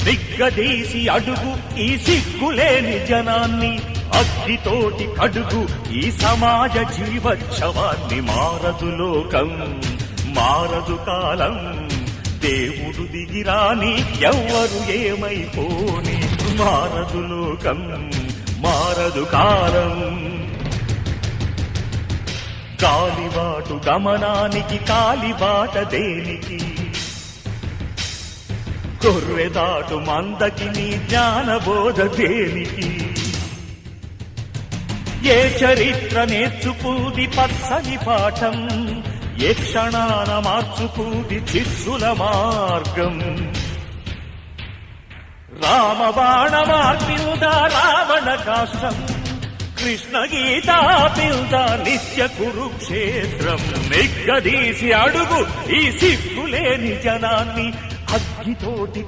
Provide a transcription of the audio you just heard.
నిగ్గదీసి అడుగు ఈ సిగ్గులేని జనాన్ని, అగ్నితోటి కడుగు ఈ సమాజ జీవోత్సవాన్ని. మారదు లోకం, మారదు కాలం, దేవుడు దిగిరాని ఎవ్వరు ఏమైపోని. మారదు లోకం, మారదు కాలం. కాలిబాటు గమనానికి కాలిబాట దేనికి, కొర్రెదాటు మందకి నీ జ్ఞానబోధ దేనికి. ఏ చరిత్ర నేర్చుకుంది పచ్చని పాఠం, ఏ క్షణాన మార్చుకుంది చిస్సుల మార్గం. రామబాణ మార్పిల్దా రావణ కాష్టం, కృష్ణ గీతా పిల్దా నిత్య కురుక్షేత్రం. నిగ్గదీసి అడుగు ఈ సిగ్గులేని జనాన్ని, అగ్గితోటి